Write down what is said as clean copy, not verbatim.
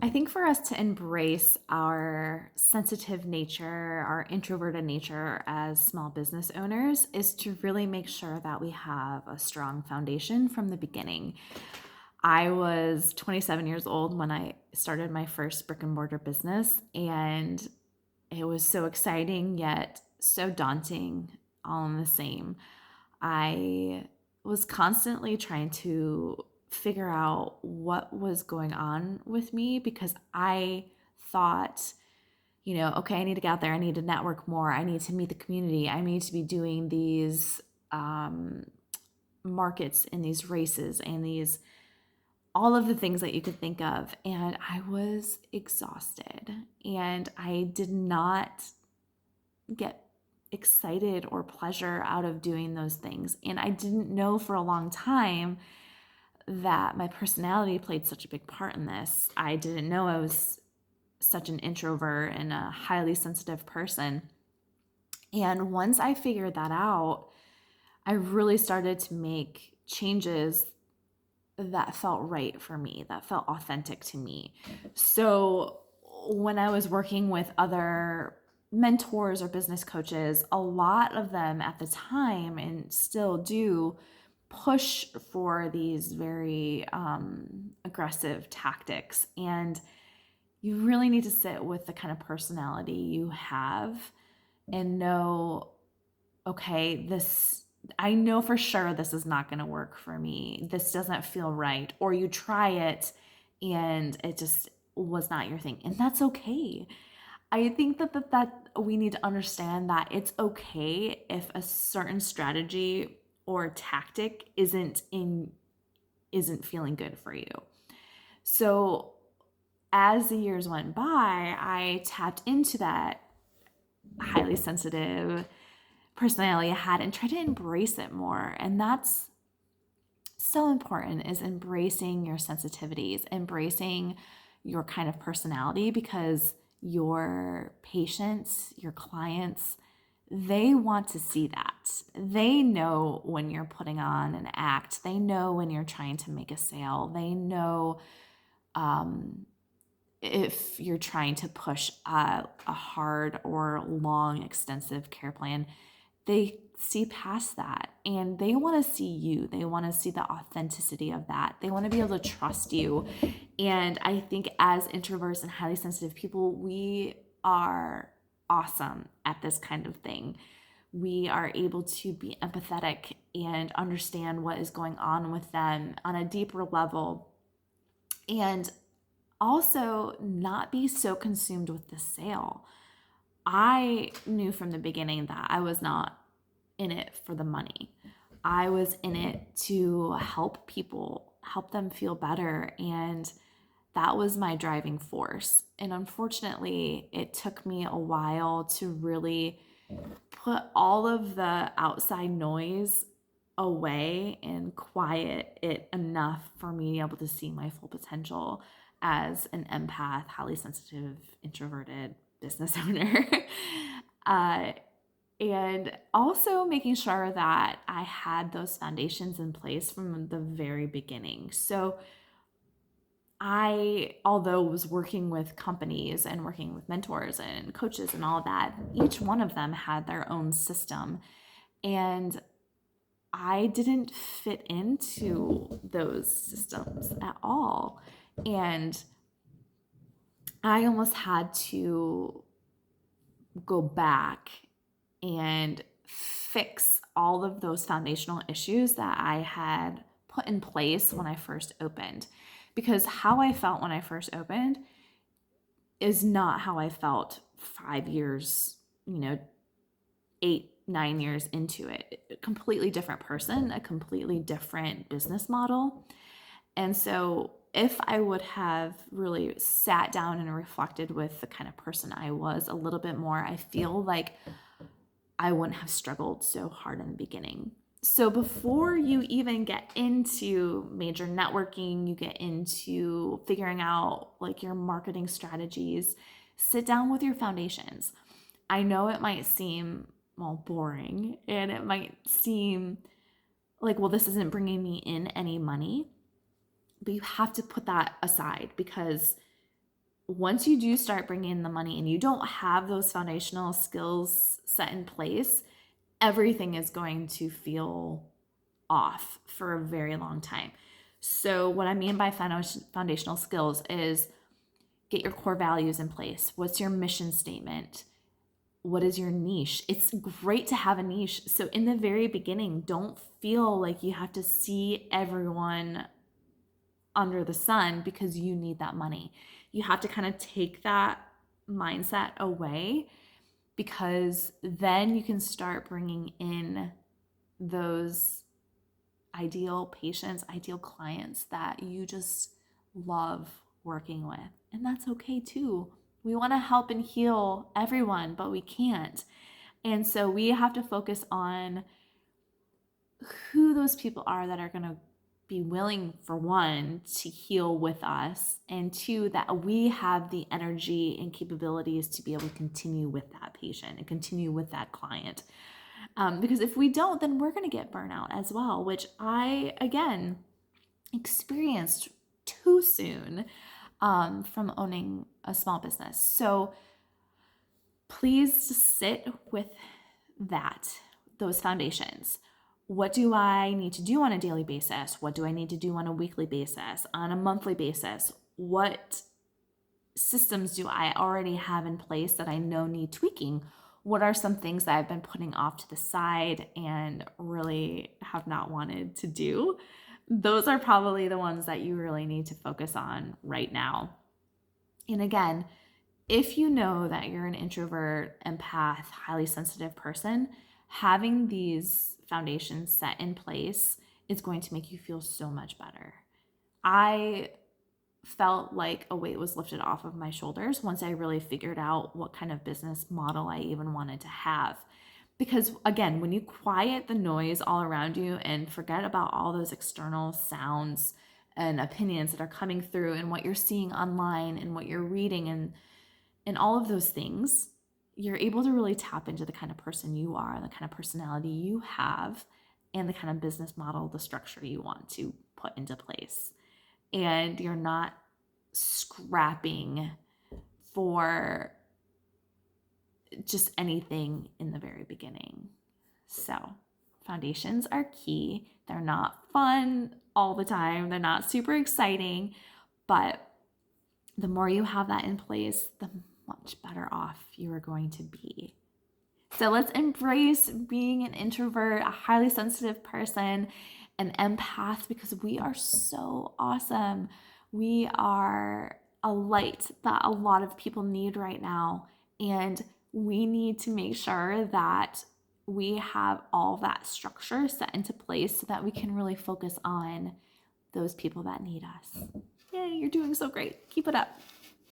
I think for us to embrace our sensitive nature, our introverted nature as small business owners is to really make sure that we have a strong foundation from the beginning. I was 27 years old when I started my first brick and mortar business, and it was so exciting yet so daunting all in the same. I was constantly trying to figure out what was going on with me because I thought, okay, I need to get out there. I need to network more. I need to meet the community. I need to be doing these um, markets and these races and these all of the things that you could think of. And I was exhausted and I did not get excited or pleasure out of doing those things. And I didn't know for a long time that my personality played such a big part in this. I didn't know I was such an introvert and a highly sensitive person. And once I figured that out, I really started to make changes that felt right for me, that felt authentic to me. So when I was working with other mentors or business coaches, a lot of them at the time and still do push for these very aggressive tactics. And you really need to sit with the kind of personality you have and know, okay, I know for sure this is not going to work for me. This doesn't feel right. Or you try it and it just was not your thing. And that's okay. I think that we need to understand that it's okay if a certain strategy or tactic isn't feeling good for you. So as the years went by, I tapped into that highly sensitive personality I had and tried to embrace it more. And that's so important, is embracing your sensitivities, embracing your kind of personality, because your patients, your clients, they want to see that. They know when you're putting on an act. They know when you're trying to make a sale. They know if you're trying to push a hard or long, extensive care plan. They see past that and they want to see you. They want to see the authenticity of that. They want to be able to trust you. And I think as introverts and highly sensitive people, we are awesome at this kind of thing. We are able to be empathetic and understand what is going on with them on a deeper level, and also not be so consumed with the sale. I knew from the beginning that I was not in it for the money. I was in it to help people, help them feel better. And that was my driving force. And unfortunately, it took me a while to really put all of the outside noise away and quiet it enough for me to be able to see my full potential as an empath, highly sensitive, introverted business owner. uh, and also making sure that I had those foundations in place from the very beginning. So although was working with companies and working with mentors and coaches and all that, each one of them had their own system. And I didn't fit into those systems at all. And I almost had to go back and fix all of those foundational issues that I had put in place when I first opened. Because how I felt when I first opened is not how I felt 5 years, 8, 9 years into it. A completely different person, a completely different business model. And so, if I would have really sat down and reflected with the kind of person I was a little bit more, I feel like I wouldn't have struggled so hard in the beginning. So before you even get into major networking, you get into figuring out like your marketing strategies, sit down with your foundations. I know it might seem, well, boring, and it might seem like, well, this isn't bringing me in any money, but you have to put that aside because once you do start bringing in the money and you don't have those foundational skills set in place, everything is going to feel off for a very long time. So what I mean by foundational skills is get your core values in place. What's your mission statement? What is your niche? It's great to have a niche. So in the very beginning, don't feel like you have to see everyone under the sun because you need that money. You have to kind of take that mindset away, because then you can start bringing in those ideal patients, ideal clients that you just love working with. And that's okay too. We want to help and heal everyone, but we can't. And so we have to focus on who those people are that are going to be willing, for one, to heal with us, and two, that we have the energy and capabilities to be able to continue with that patient and continue with that client. Because if we don't, then we're going to get burnout as well, which I, again, experienced too soon from owning a small business. So please sit with those foundations. What do I need to do on a daily basis? What do I need to do on a weekly basis, on a monthly basis? What systems do I already have in place that I know need tweaking? What are some things that I've been putting off to the side and really have not wanted to do? Those are probably the ones that you really need to focus on right now. And again, if you know that you're an introvert, empath, highly sensitive person, having these foundations set in place is going to make you feel so much better. I felt like a weight was lifted off of my shoulders once I really figured out what kind of business model I even wanted to have. Because again, when you quiet the noise all around you and forget about all those external sounds and opinions that are coming through and what you're seeing online and what you're reading and all of those things, you're able to really tap into the kind of person you are, the kind of personality you have, and the kind of business model, the structure you want to put into place. And you're not scrapping for just anything in the very beginning. So foundations are key. They're not fun all the time. They're not super exciting, but the more you have that in place, the much better off you are going to be. So let's embrace being an introvert, a highly sensitive person, an empath, because we are so awesome. We are a light that a lot of people need right now. And we need to make sure that we have all that structure set into place so that we can really focus on those people that need us. Yay, you're doing so great. Keep it up.